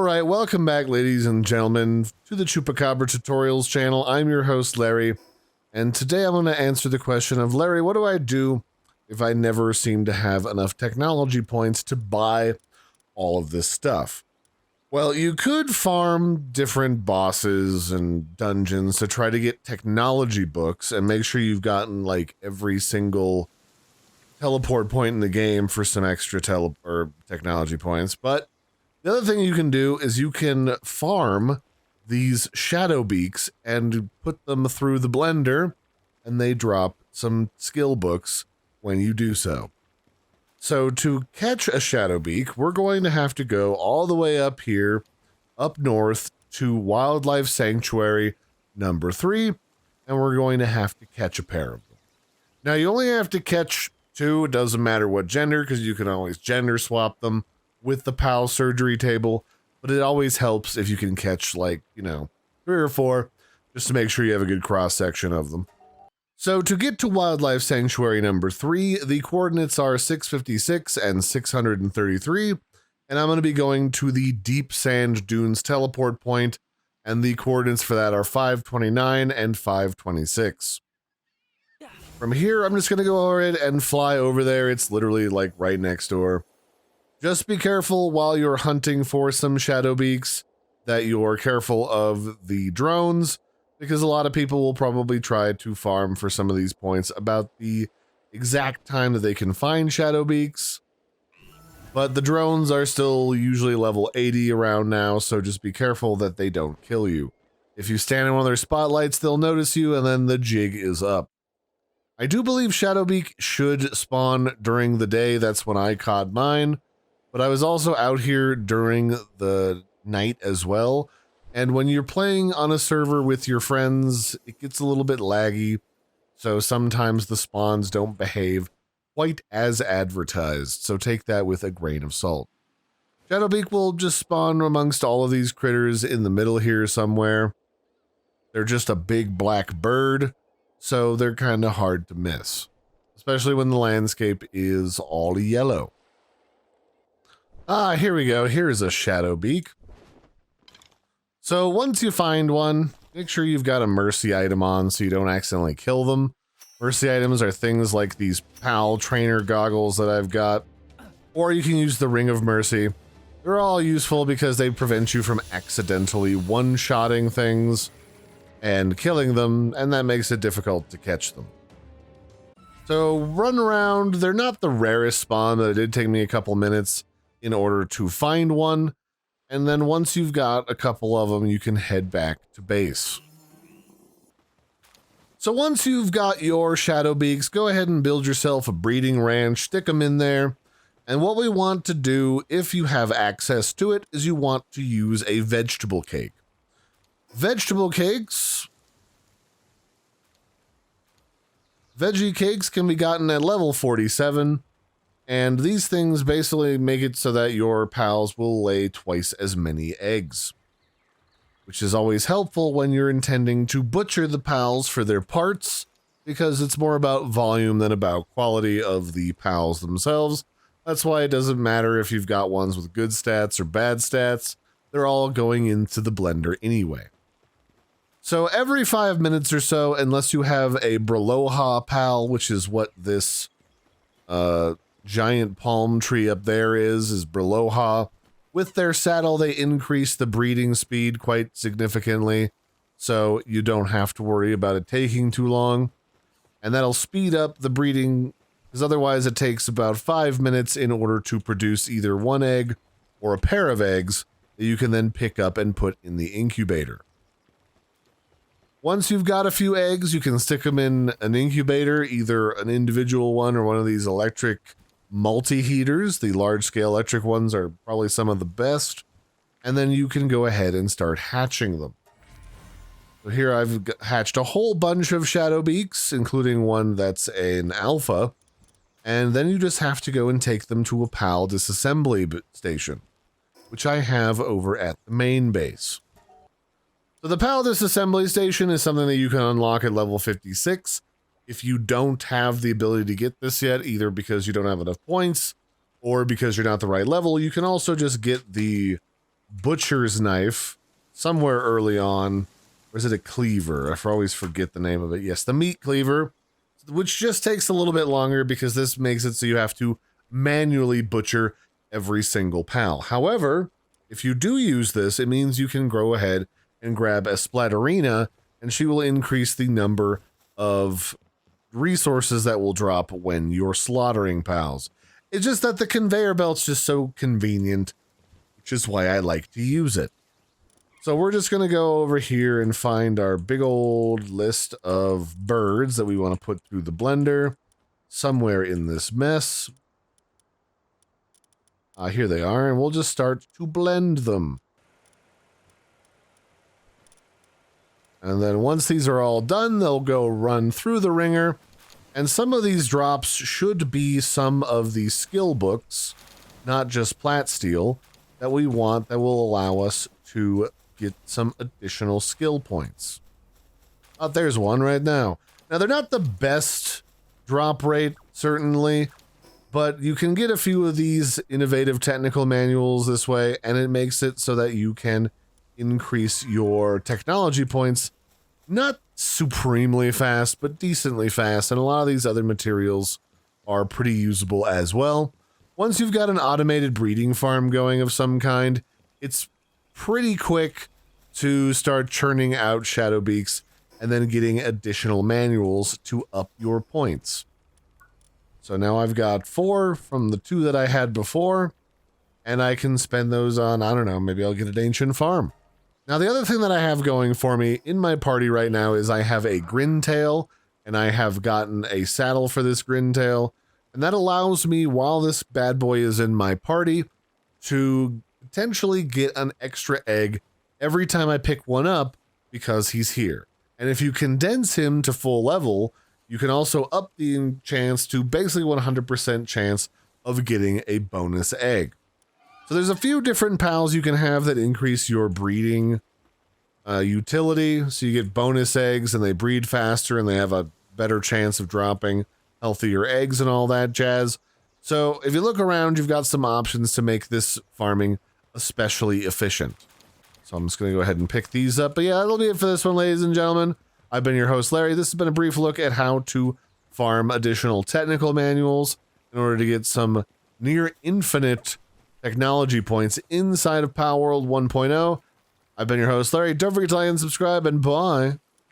Alright, welcome back ladies and gentlemen to the Chupacabra Tutorials channel. I'm your host Larry, and today I'm going to answer the question of, Larry, what do I do if I never seem to have enough technology points to buy all of this stuff? Well, you could farm different bosses and dungeons to try to get technology books and make sure you've gotten like every single teleport point in the game for some extra technology points, but the other thing you can do is you can farm these Shadowbeaks and put them through the blender, and they drop some skill books when you do so. So to catch a Shadowbeak, we're going to have to go all the way up here, up north to Wildlife Sanctuary number 3, and we're going to have to catch a pair of them. Now you only have to catch 2, it doesn't matter what gender, because you can always gender swap them with the PAL surgery table, but it always helps if you can catch, like, 3 or 4, just to make sure you have a good cross-section of them. So to get to Wildlife Sanctuary number 3, the coordinates are 656 and 633, and I'm going to be going to the Deep Sand Dunes teleport point, and the coordinates for that are 529 and 526. From here, I'm just going to go ahead and fly over there. It's literally, like, right next door. Just be careful while you're hunting for some Shadowbeaks that you're careful of the drones, because a lot of people will probably try to farm for some of these points about the exact time that they can find Shadowbeaks. But the drones are still usually level 80 around now, so just be careful that they don't kill you. If you stand in one of their spotlights, they'll notice you, and then the jig is up. I do believe Shadowbeak should spawn during the day. That's when I caught mine. But I was also out here during the night as well, and when you're playing on a server with your friends, it gets a little bit laggy, so sometimes the spawns don't behave quite as advertised, so take that with a grain of salt. Shadowbeak will just spawn amongst all of these critters in the middle here somewhere. They're just a big black bird, so they're kind of hard to miss, especially when the landscape is all yellow. Ah, here we go. Here's a Shadowbeak. So once you find one, make sure you've got a mercy item on so you don't accidentally kill them. Mercy items are things like these PAL trainer goggles that I've got, or you can use the Ring of Mercy. They're all useful because they prevent you from accidentally one-shotting things and killing them, and that makes it difficult to catch them. So run around. They're not the rarest spawn, but it did take me a couple minutes in order to find one, and then once you've got a couple of them, you can head back to base. So once you've got your Shadowbeaks, go ahead and build yourself a breeding ranch, stick them in there, and what we want to do, if you have access to it, is you want to use a vegetable cake. Vegetable cakes, veggie cakes can be gotten at level 47, and these things basically make it so that your pals will lay twice as many eggs, which is always helpful when you're intending to butcher the pals for their parts, because it's more about volume than about quality of the pals themselves. That's why it doesn't matter if you've got ones with good stats or bad stats. They're all going into the blender anyway. So every 5 minutes or so, unless you have a Braloha pal, which is what this giant palm tree up there is Braloha. With their saddle, they increase the breeding speed quite significantly, so you don't have to worry about it taking too long. And that'll speed up the breeding, because otherwise it takes about 5 minutes in order to produce either one egg or a pair of eggs that you can then pick up and put in the incubator. Once you've got a few eggs, you can stick them in an incubator, either an individual one or one of these electric multi-heaters. The large-scale electric ones are probably some of the best, and then you can go ahead and start hatching them. So here I've hatched a whole bunch of Shadowbeaks, including one that's an alpha, and then you just have to go and take them to a Pal Disassembly station, which I have over at the main base. So the Pal Disassembly station is something that you can unlock at level 56. If you don't have the ability to get this yet, either because you don't have enough points or because you're not the right level, you can also just get the butcher's knife somewhere early on. Or is it a cleaver? I always forget the name of it. Yes, the meat cleaver, which just takes a little bit longer because this makes it so you have to manually butcher every single pal. However, if you do use this, it means you can go ahead and grab a Splatterina, and she will increase the number of resources that will drop when you're slaughtering pals. It's just that the conveyor belt's just so convenient, which is why I like to use it. So we're just going to go over here and find our big old list of birds that we want to put through the blender somewhere in this mess. Here they are, and we'll just start to blend them. And then once these are all done, they'll go run through the ringer. And some of these drops should be some of the skill books, not just Plasteel, that we want that will allow us to get some additional skill points. There's one right now. Now, they're not the best drop rate, certainly, but you can get a few of these innovative technical manuals this way, and it makes it so that you can increase your technology points, not supremely fast, but decently fast, and a lot of these other materials are pretty usable as well. Once you've got an automated breeding farm going of some kind, it's pretty quick to start churning out Shadowbeaks and then getting additional manuals to up your points. So now I've got 4 from the 2 that I had before, and I can spend those on, I don't know, maybe I'll get an ancient farm. Now, the other thing that I have going for me in my party right now is I have a Grintail, and I have gotten a saddle for this Grintail, and that allows me, while this bad boy is in my party, to potentially get an extra egg every time I pick one up because he's here. And if you condense him to full level, you can also up the chance to basically 100% chance of getting a bonus egg. So there's a few different pals you can have that increase your breeding utility. So you get bonus eggs and they breed faster and they have a better chance of dropping healthier eggs and all that jazz. So if you look around, you've got some options to make this farming especially efficient. So I'm just going to go ahead and pick these up. But yeah, that'll be it for this one, ladies and gentlemen. I've been your host, Larry. This has been a brief look at how to farm additional technical manuals in order to get some near infinite technology points inside of Palworld 1.0. I've been your host, Larry. Don't forget to like and subscribe, and bye.